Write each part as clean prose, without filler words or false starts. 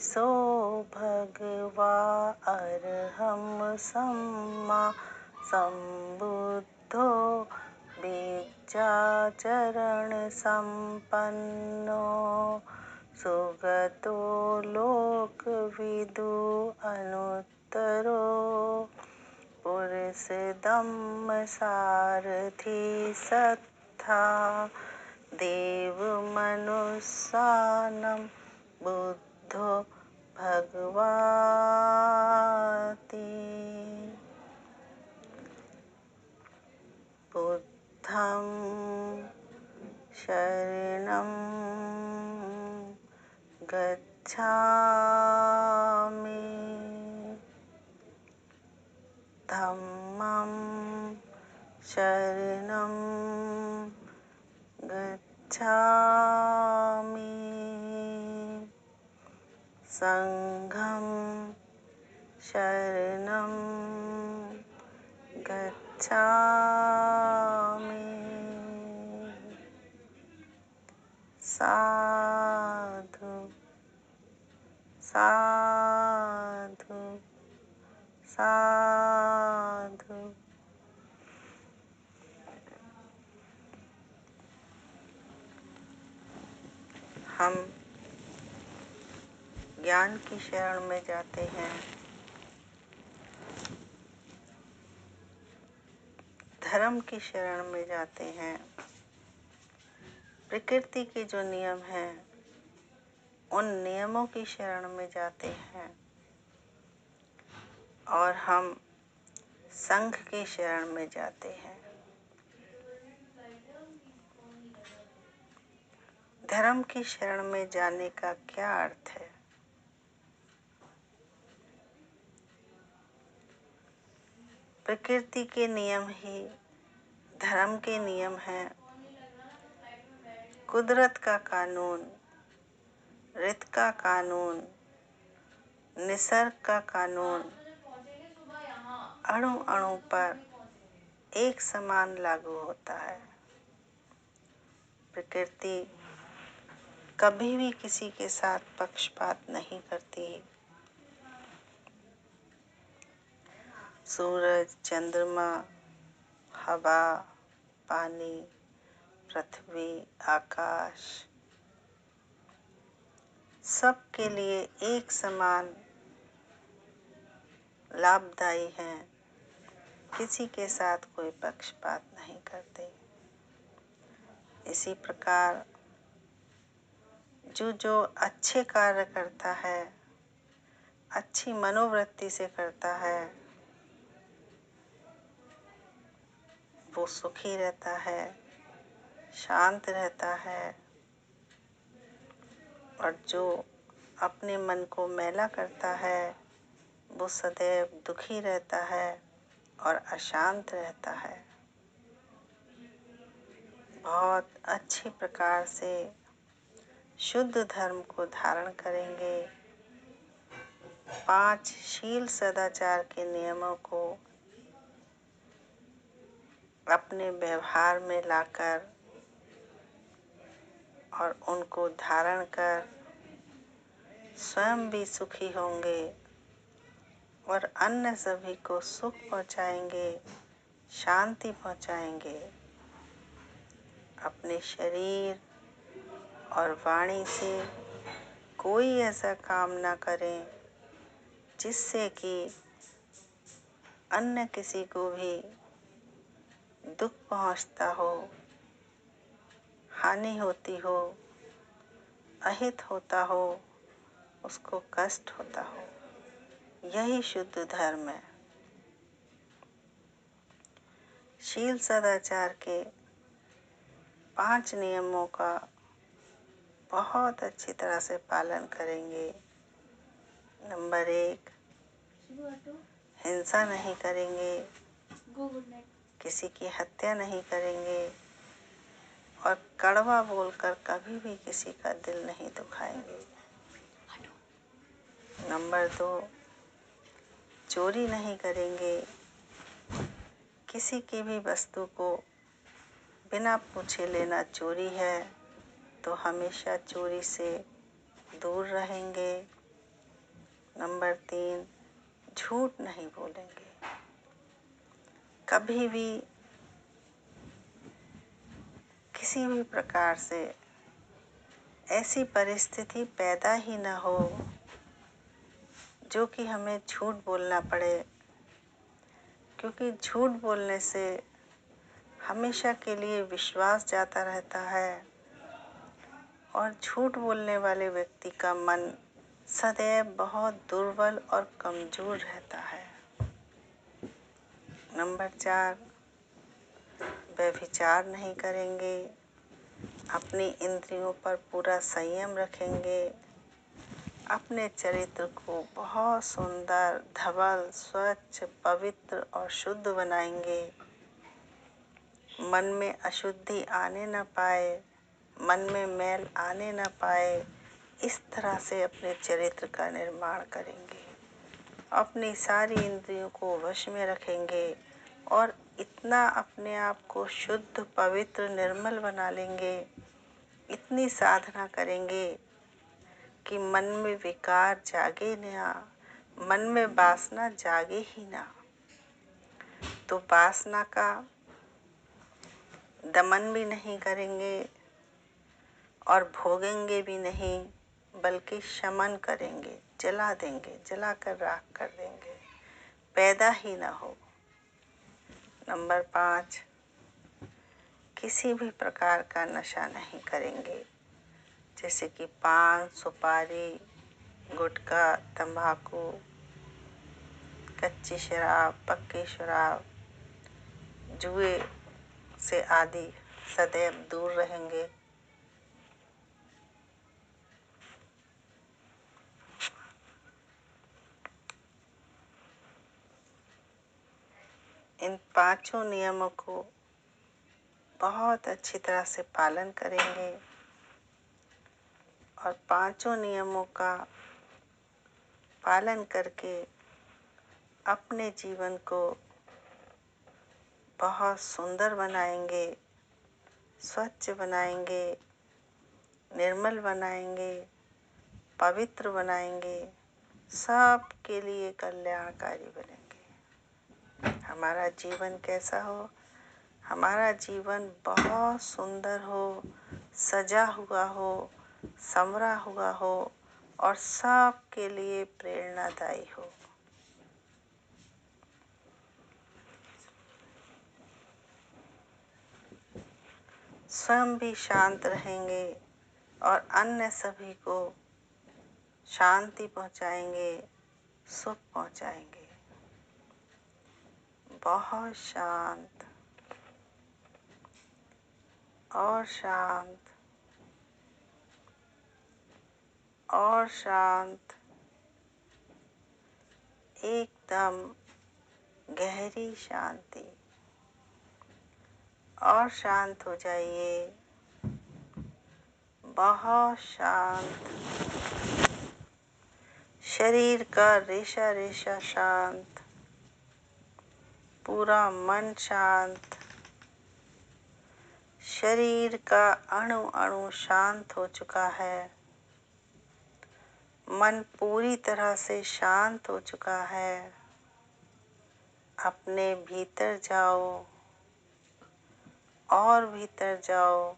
सो भगवा अरहं सम्मा सम्बुद्धो विद्याचरण संपन्नो सुगतो लोकविदु अनुत्तरो पुरुषदम्म सारथि सत्था देवमनुष्यानं बुद्धो भगवाति बुद्धं शरणं गच्छामि धम्मं शरणं गच्छामि संघं शरणं गच्छामि साधु साधु साधु। हम ज्ञान की शरण में जाते हैं, धर्म की शरण में जाते हैं, प्रकृति के जो नियम हैं उन नियमों की शरण में जाते हैं और हम संघ की शरण में जाते हैं। धर्म की शरण में जाने का क्या अर्थ है? प्रकृति के नियम ही धर्म के नियम हैं। कुदरत का कानून, ऋत का कानून, निसर्ग का कानून अणु अणु पर एक समान लागू होता है। प्रकृति कभी भी किसी के साथ पक्षपात नहीं करती। सूरज, चंद्रमा, हवा, पानी, पृथ्वी, आकाश सब के लिए एक समान लाभदायी हैं। किसी के साथ कोई पक्षपात नहीं करते। इसी प्रकार जो अच्छे कार्य करता है, अच्छी मनोवृत्ति से करता है, वो सुखी रहता है, शांत रहता है। और जो अपने मन को मैला करता है वो सदैव दुखी रहता है और अशांत रहता है। बहुत अच्छी प्रकार से शुद्ध धर्म को धारण करेंगे, 5 शील सदाचार के नियमों को अपने व्यवहार में लाकर और उनको धारण कर स्वयं भी सुखी होंगे और अन्य सभी को सुख पहुंचाएंगे, शांति पहुंचाएंगे। अपने शरीर और वाणी से कोई ऐसा काम ना करें जिससे कि अन्य किसी को भी दुख पहुंचता हो, हानि होती हो, अहित होता हो, उसको कष्ट होता हो। यही शुद्ध धर्म है। शील सदाचार के 5 नियमों का बहुत अच्छी तरह से पालन करेंगे। नंबर 1, हिंसा नहीं करेंगे, किसी की हत्या नहीं करेंगे और कड़वा बोलकर कभी भी किसी का दिल नहीं दुखाएंगे। नंबर 2, चोरी नहीं करेंगे, किसी की भी वस्तु को बिना पूछे लेना चोरी है तो हमेशा चोरी से दूर रहेंगे। नंबर 3, झूठ नहीं बोलेंगे। कभी भी किसी भी प्रकार से ऐसी परिस्थिति पैदा ही ना हो जो कि हमें झूठ बोलना पड़े, क्योंकि झूठ बोलने से हमेशा के लिए विश्वास जाता रहता है और झूठ बोलने वाले व्यक्ति का मन सदैव बहुत दुर्बल और कमजोर रहता है। नंबर 4, व्यभिचार नहीं करेंगे, अपनी इंद्रियों पर पूरा संयम रखेंगे, अपने चरित्र को बहुत सुंदर, धवल, स्वच्छ, पवित्र और शुद्ध बनाएंगे। मन में अशुद्धि आने न पाए, मन में मैल आने न पाए, इस तरह से अपने चरित्र का निर्माण करेंगे। अपनी सारी इंद्रियों को वश में रखेंगे और इतना अपने आप को शुद्ध, पवित्र, निर्मल बना लेंगे, इतनी साधना करेंगे कि मन में विकार जागे ना, मन में वासना जागे ही ना। तो वासना का दमन भी नहीं करेंगे और भोगेंगे भी नहीं, बल्कि शमन करेंगे, जला देंगे, जलाकर राख कर देंगे, पैदा ही ना हो। नंबर 5, किसी भी प्रकार का नशा नहीं करेंगे, जैसे कि पान, सुपारी, गुटखा, तंबाकू, कच्ची शराब, पक्की शराब, जुए से आदि सदैव दूर रहेंगे। इन 5 नियमों को बहुत अच्छी तरह से पालन करेंगे और 5 नियमों का पालन करके अपने जीवन को बहुत सुंदर बनाएंगे, स्वच्छ बनाएंगे, निर्मल बनाएंगे, पवित्र बनाएंगे, सब के लिए कल्याणकारी बनेंगे। हमारा जीवन कैसा हो? हमारा जीवन बहुत सुंदर हो, सजा हुआ हो, संवरा हुआ हो और सब के लिए प्रेरणादायी हो। स्वयं भी शांत रहेंगे और अन्य सभी को शांति पहुंचाएंगे, सुख पहुंचाएंगे। बहुत शांत और शांत और शांत, एकदम गहरी शांति। और शांत हो जाइए, बहुत शांत। शरीर का रेशा रेशा शांत, पूरा मन शांत, शरीर का अणु अणु शांत हो चुका है, मन पूरी तरह से शांत हो चुका है। अपने भीतर जाओ और भीतर जाओ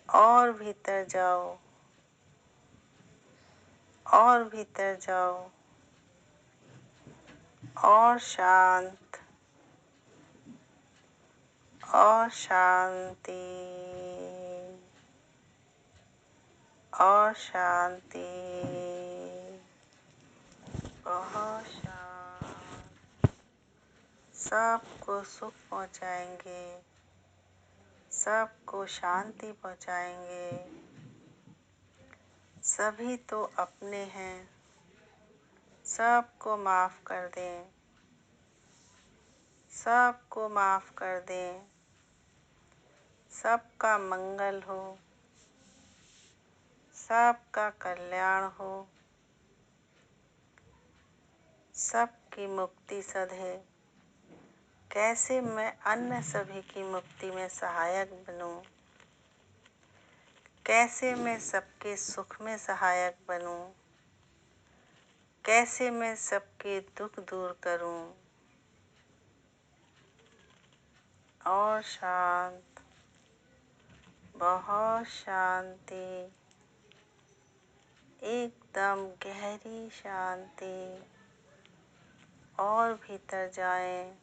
और भीतर जाओ और भीतर जाओ और शांत और शांति और शांति, बहुत शांत। सबको सुख पहुंचाएंगे, सबको शांति पहुंचाएंगे। सभी तो अपने हैं, सबको माफ कर दें, सबको माफ कर दें। सबका मंगल हो, सबका कल्याण हो, सबकी मुक्ति सधे। कैसे मैं अन्य सभी की मुक्ति में सहायक बनूं, कैसे मैं सबके सुख में सहायक बनूं, कैसे मैं सबके दुख दूर करूं। और शांत, बहुत शांति, एकदम गहरी शांति। और भीतर जाएं,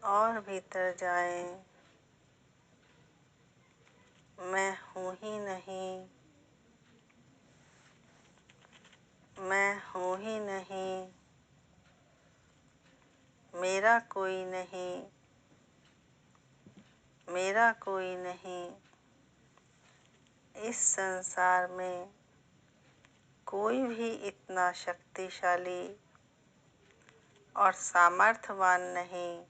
और भीतर जाएं। मैं हूँ ही नहीं, मैं हूँ ही नहीं, मेरा कोई नहीं, मेरा कोई नहीं। इस संसार में कोई भी इतना शक्तिशाली और सामर्थ्यवान नहीं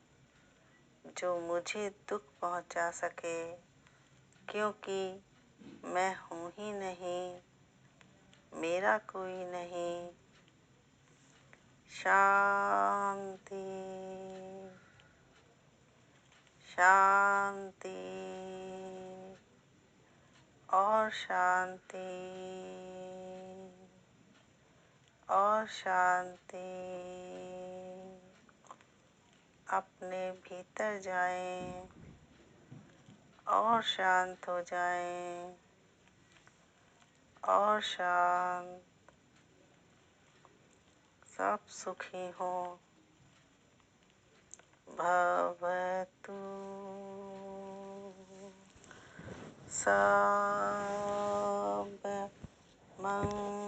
जो मुझे दुख पहुंचा सके, क्योंकि मैं हूँ ही नहीं, मेरा कोई नहीं। शांति, शांति, और शांति, और शांति। अपने भीतर जाएं और शांत हो जाएं, और शांत, सब सुखी हो। भवतु सब मंगलम।